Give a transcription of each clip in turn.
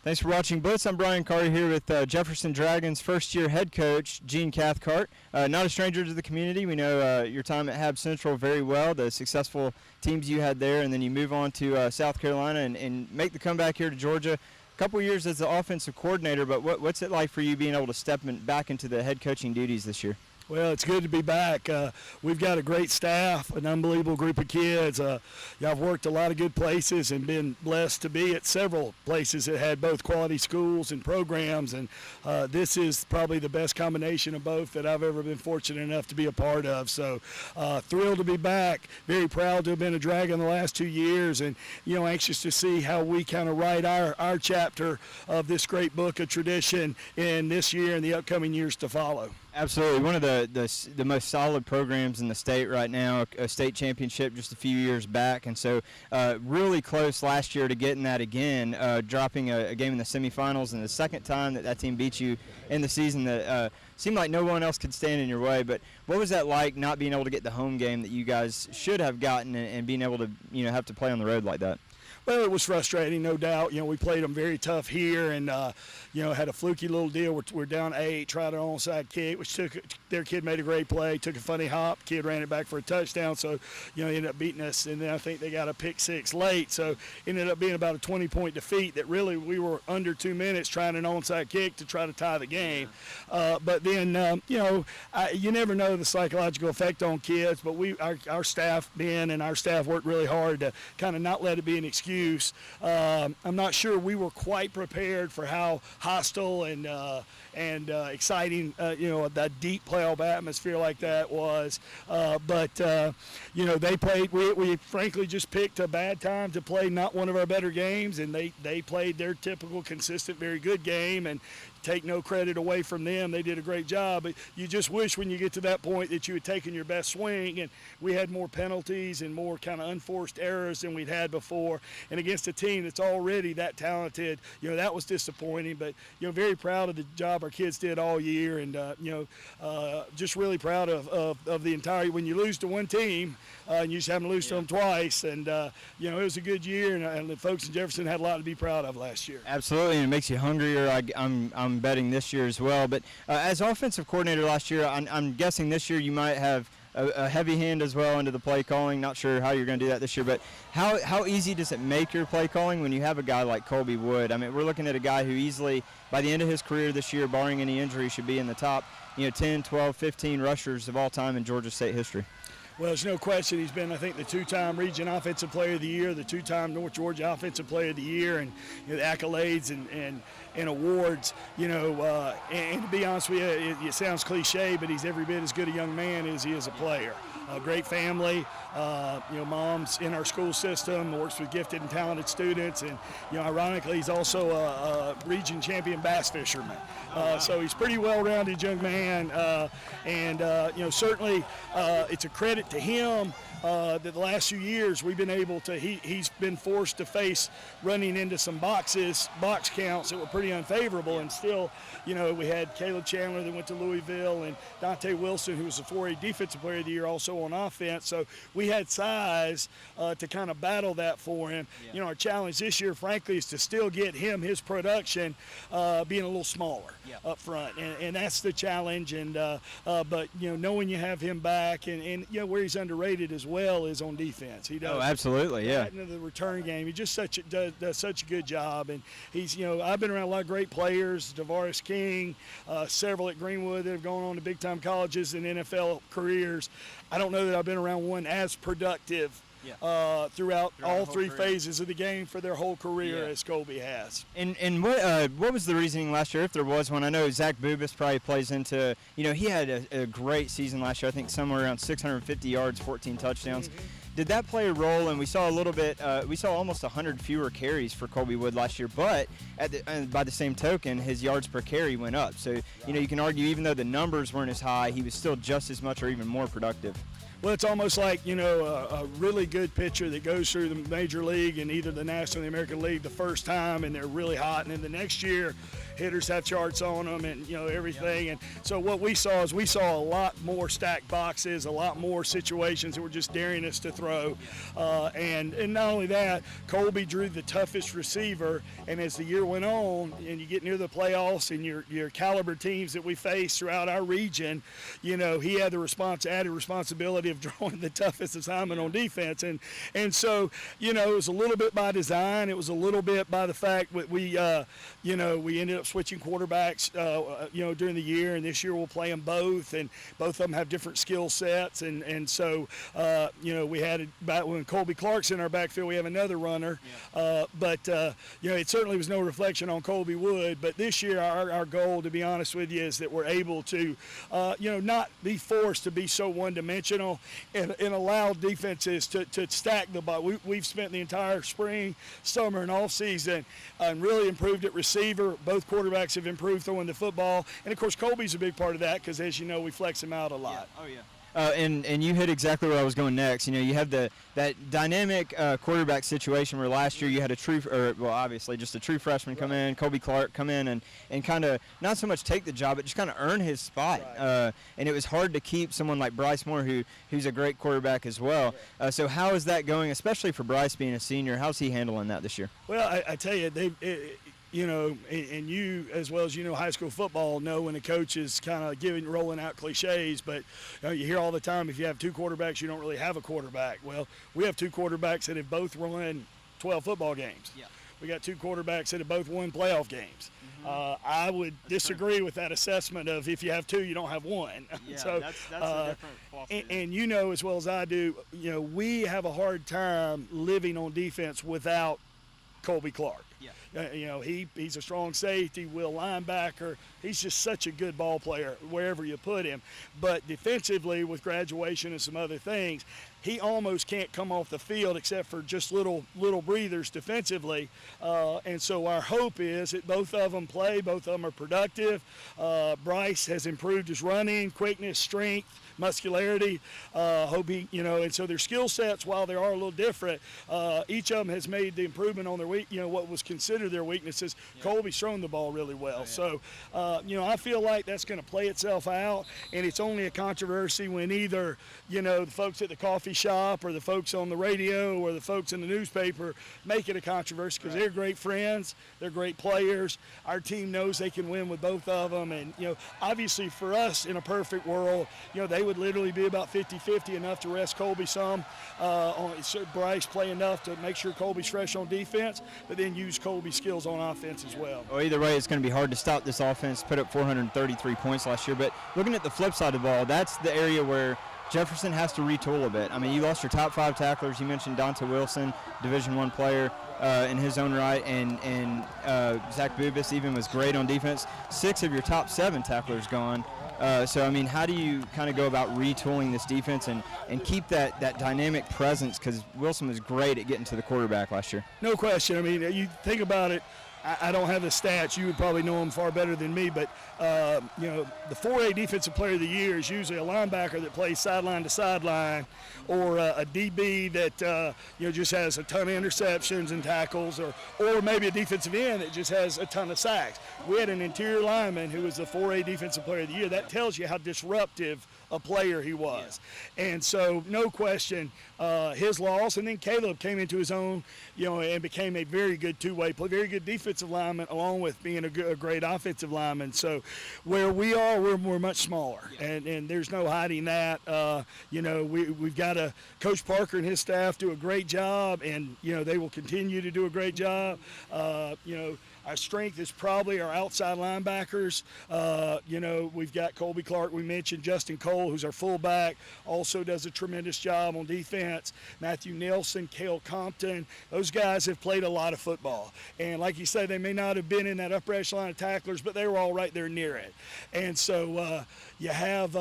Thanks for watching Blitz. I'm Brian Carter here with Jefferson Dragons first-year head coach Gene Cathcart. Not a stranger to the community. We know your time at Hab Central very well, the successful teams you had there, and then you move on to South Carolina and make the comeback here to Georgia. A couple years as the offensive coordinator, but what's it like for you being able to step back into the head coaching duties this year? Well, it's good to be back. We've got a great staff, an unbelievable group of kids. I've worked a lot of good places and been blessed to be at several places that had both quality schools and programs, and this is probably the best combination of both that I've ever been fortunate enough to be a part of. So thrilled to be back, very proud to have been a Dragon the last 2 years, and anxious to see how we kind of write our chapter of this great book of tradition in this year and the upcoming years to follow. Absolutely. One of the most solid programs in the state right now, a state championship just a few years back, and so really close last year to getting that again, dropping a game in the semifinals, and the second time that team beat you in the season that seemed like no one else could stand in your way. But what was that like, not being able to get the home game that you guys should have gotten and being able to have to play on the road like that? Well, it was frustrating, no doubt. We played them very tough here, and had a fluky little deal. We're down 8, tried an onside kick, which their kid made a great play, took a funny hop, kid ran it back for a touchdown, so ended up beating us. And then I think they got a pick 6 late, so ended up being about a 20-point defeat. That really we were under 2 minutes trying an onside kick to try to tie the game. But then you never know the psychological effect on kids. But our staff, Ben and our staff, worked really hard to kind of not let it be an excuse. I'm not sure we were quite prepared for how hostile and exciting, that deep playoff atmosphere like that was. But they played. We frankly just picked a bad time to play not one of our better games, and they played their typical, consistent, very good game. And take no credit away from them. They did a great job, but you just wish when you get to that point that you had taken your best swing, and we had more penalties and more kind of unforced errors than we'd had before. And against a team that's already that talented, that was disappointing, but, very proud of the job our kids did all year, and, just really proud of the entire, when you lose to one team, and you just haven't lost to them twice, and, it was a good year, and the folks in Jefferson had a lot to be proud of last year. Absolutely, and it makes you hungrier. I'm betting this year as well. But as offensive coordinator last year, I'm guessing this year you might have a heavy hand as well into the play calling. Not sure how you're going to do that this year, but how easy does it make your play calling when you have a guy like Colby Wood? I mean, we're looking at a guy who easily, by the end of his career this year, barring any injury, should be in the top 10, 12, 15 rushers of all time in Georgia State history. Well, there's no question he's been, I think, the 2-time Region Offensive Player of the Year, the 2-time North Georgia Offensive Player of the Year, and the accolades and awards. And to be honest with you, it sounds cliche, but he's every bit as good a young man as he is a player. A great family, mom's in our school system, works with gifted and talented students, and ironically, he's also a region champion bass fisherman. So he's pretty well-rounded young man, and certainly it's a credit to him that the last few years we've been able to. He's been forced to face running into some box counts that were pretty unfavorable, and still, we had Caleb Chandler that went to Louisville, and Dante Wilson, who was the 4A Defensive Player of the Year, also on offense. So we had size to kind of battle that for him. Yeah. Our challenge this year, frankly, is to still get him his production being a little smaller up front, and that's the challenge. And but knowing you have him back, and where he's underrated as well is on defense. He does. Oh, absolutely, yeah. Into the return game, he just does such a good job, and he's I've been around a lot of great players, Tavares King, several at Greenwood that have gone on to big time colleges and NFL careers. I don't know that I've been around one as productive throughout all 3 phases of the game for their whole career as Colby has. And what was the reasoning last year, if there was one? I know Zach Bubis probably plays into, he had a great season last year, I think somewhere around 650 yards, 14 touchdowns. Mm-hmm. Did that play a role? And we saw a little bit, we saw almost 100 fewer carries for Colby Wood last year, but by the same token, his yards per carry went up. So, you can argue even though the numbers weren't as high, he was still just as much or even more productive. Well, it's almost like, a really good pitcher that goes through the major league and either the National or the American League the first time, and they're really hot, and then the next year hitters have charts on them and, everything. Yep. And so what we saw is a lot more stacked boxes, a lot more situations that were just daring us to throw. And not only that, Colby drew the toughest receiver, and as the year went on and you get near the playoffs and your caliber teams that we face throughout our region, he had the added responsibility of drawing the toughest assignment on defense. And so, it was a little bit by design. It was a little bit by the fact that we ended up switching quarterbacks, during the year, and this year we'll play them both, and both of them have different skill sets. And so, we had when Colby Clark's in our backfield, we have another runner. Yeah. But it certainly was no reflection on Colby Wood. But this year, our goal, to be honest with you, is that we're able to, not be forced to be so one-dimensional and allow defenses to stack the ball. We've spent the entire spring, summer, and off season and really improved at receiver. Both quarterbacks have improved throwing the football, and of course Colby's a big part of that because, as you know, we flex him out a lot. Yeah. Oh yeah. And you hit exactly where I was going next. You have that dynamic quarterback situation where last year you had obviously just a true freshman come in, Colby Clark come in and kind of not so much take the job, but just kind of earn his spot. Right. And it was hard to keep someone like Bryce Moore, who's a great quarterback as well. So how is that going, especially for Bryce being a senior? How's he handling that this year? Well, I tell you, and you, as well as high school football, know when a coach is kind of rolling out cliches, but you hear all the time, if you have two quarterbacks, you don't really have a quarterback. Well, we have two quarterbacks that have both run 12 football games. Yeah. We got two quarterbacks that have both won playoff games. Mm-hmm. I would disagree with that assessment of if you have two, you don't have one. Yeah, so, that's a different philosophy. And as well as I do, we have a hard time living on defense without Colby Clark. Yeah. He's a strong safety, will linebacker. He's just such a good ball player wherever you put him. But defensively, with graduation and some other things, he almost can't come off the field except for just little breathers defensively. And so our hope is that both of them play, both of them are productive. Bryce has improved his running, quickness, strength, muscularity. Hope he, and so their skill sets, while they are a little different, each of them has made the improvement on their what was considered their weaknesses. Yeah. Colby's thrown the ball really well. Oh, yeah. So, I feel like that's going to play itself out, and it's only a controversy when either, the folks at the coffee shop or the folks on the radio or the folks in the newspaper make it a controversy because they're great friends, they're great players. Our team knows they can win with both of them, and, obviously for us in a perfect world, they would literally be about 50-50, enough to rest Colby some, Bryce play enough to make sure Colby's fresh on defense, but then use Colby's skills on offense as well. Well, either way, it's going to be hard to stop this offense. Put up 433 points last year, but looking at the flip side of the ball, that's the area where Jefferson has to retool a bit. I mean, you lost your top 5 tacklers. You mentioned Dante Wilson, Division I player in his own right, and Zach Bubis even was great on defense. 6 of your top 7 tacklers gone. So, I mean, how do you kind of go about retooling this defense and keep that dynamic presence? Because Wilson was great at getting to the quarterback last year. No question. I mean, you think about it. I don't have the stats. You would probably know them far better than me. But, the 4A Defensive Player of the Year is usually a linebacker that plays sideline to sideline, or a DB that, just has a ton of interceptions and tackles, or maybe a defensive end that just has a ton of sacks. We had an interior lineman who was the 4A Defensive Player of the Year. That tells you how disruptive a player he was. Yeah. And so, no question, his loss. And then Caleb came into his own, and became a very good two-way player, very good defensive lineman, along with being a great offensive lineman. So, where we are, we're much smaller. Yeah. And there's no hiding that. We've got Coach Parker and his staff do a great job, and, they will continue to do a great job. Our strength is probably our outside linebackers. We've got Colby Clark. We mentioned Justin Cole, who's our fullback, also does a tremendous job on defense. Matthew Nelson, Cale Compton. Those guys have played a lot of football. And like you say, they may not have been in that upper echelon of tacklers, but they were all right there near it. And so you have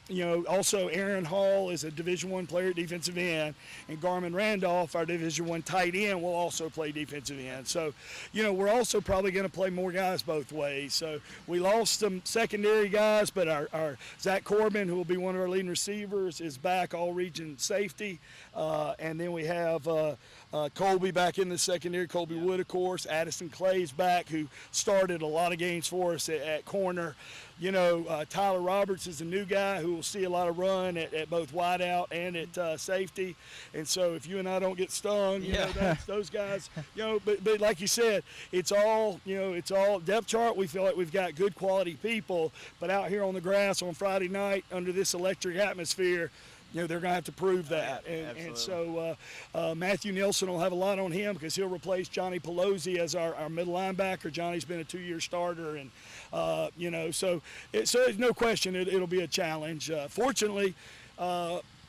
Also Aaron Hall is a Division I player at defensive end, and Garmin Randolph, our Division I tight end, will also play defensive end. So, we're also probably going to play more guys both ways. So we lost some secondary guys, but our Zach Corbin, who will be one of our leading receivers, is back, all-region safety. And then we have Colby back in the secondary, Colby Wood, of course. Addison Clay's back, who started a lot of games for us at corner. Tyler Roberts is a new guy who will see a lot of run at both wideout and at safety. And so if you and I don't get stung, those guys, but like you said, it's all depth chart. We feel like we've got good quality people, but out here on the grass on Friday night under this electric atmosphere, they're going to have to prove that. And so Matthew Nelson will have a lot on him because he'll replace Johnny Pelosi as our middle linebacker. Johnny's been a 2-year starter. And, so there's no question it'll be a challenge. Fortunately,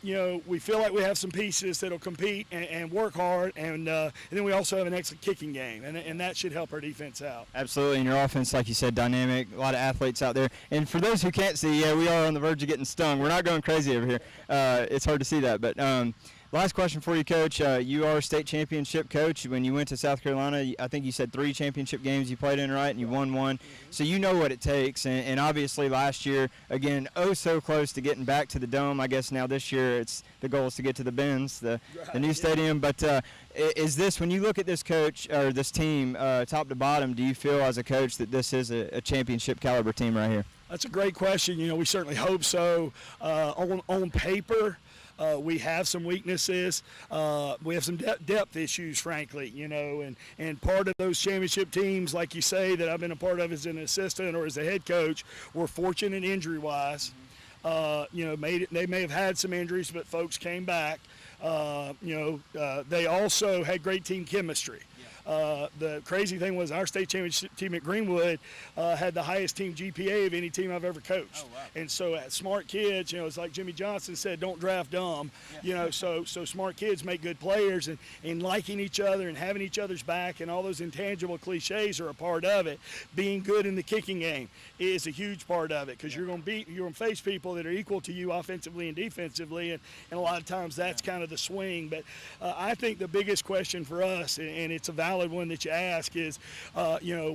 we feel like we have some pieces that'll compete and work hard, and then we also have an excellent kicking game, and that should help our defense out. Absolutely, and your offense, like you said, dynamic, a lot of athletes out there. And for those who can't see, we are on the verge of getting stung. We're not going crazy over here. It's hard to see that, but last question for you, Coach. You are a state championship coach. When you went to South Carolina, I think you said 3 championship games you played in, right? And you won 1. So you know what it takes. And obviously last year, again, so close to getting back to the Dome. I guess now this year the goal is to get to the Benz, the new stadium. But is this, when you look at this coach or this team top to bottom, do you feel as a coach that this is a championship caliber team right here? That's a great question. We certainly hope so. On paper, we have some weaknesses. We have some depth issues, frankly, and part of those championship teams, like you say, that I've been a part of as an assistant or as a head coach, were fortunate injury-wise. They may have had some injuries, but folks came back. They also had great team chemistry. The crazy thing was our state championship team at Greenwood had the highest team GPA of any team I've ever coached. Oh, wow. And so smart kids, it's like Jimmy Johnson said, don't draft dumb. So smart kids make good players, and liking each other and having each other's back and all those intangible cliches are a part of it. Being good in the kicking game is a huge part of it because you're going to face people that are equal to you offensively and defensively, and a lot of times that's kind of the swing. But I think the biggest question for us, and it's a valid one that you ask, is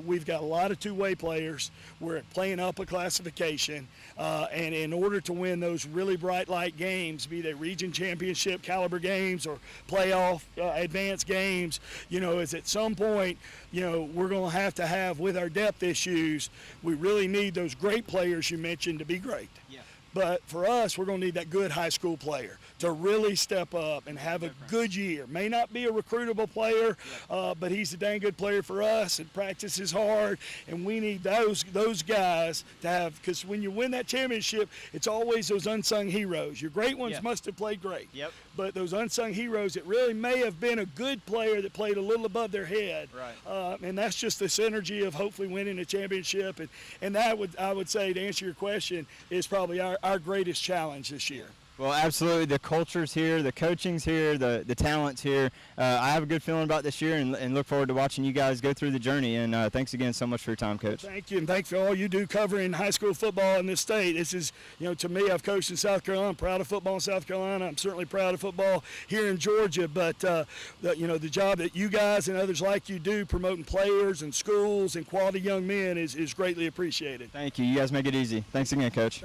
we've got a lot of two-way players. We're playing up a classification, and in order to win those really bright light games, be they region championship caliber games or playoff advanced games, is at some point we're going to have with our depth issues, we really need those great players you mentioned to be great. Yeah. But for us, we're going to need that good high school player to really step up and have a good year. May not be a recruitable player, but he's a dang good player for us and practices hard. And we need those guys to have, because when you win that championship, it's always those unsung heroes. Your great ones must have played great. Yep. But those unsung heroes, it really may have been a good player that played a little above their head. Right. And that's just the synergy of hopefully winning a championship. And that I would say, to answer your question, is probably our greatest challenge this year. Well, absolutely. The culture's here, the coaching's here, the talent's here. I have a good feeling about this year and look forward to watching you guys go through the journey. And thanks again so much for your time, Coach. Thank you, and thanks for all you do covering high school football in this state. This is, to me, I've coached in South Carolina. I'm proud of football in South Carolina. I'm certainly proud of football here in Georgia. But, the job that you guys and others like you do promoting players and schools and quality young men is greatly appreciated. Thank you. You guys make it easy. Thanks again, Coach.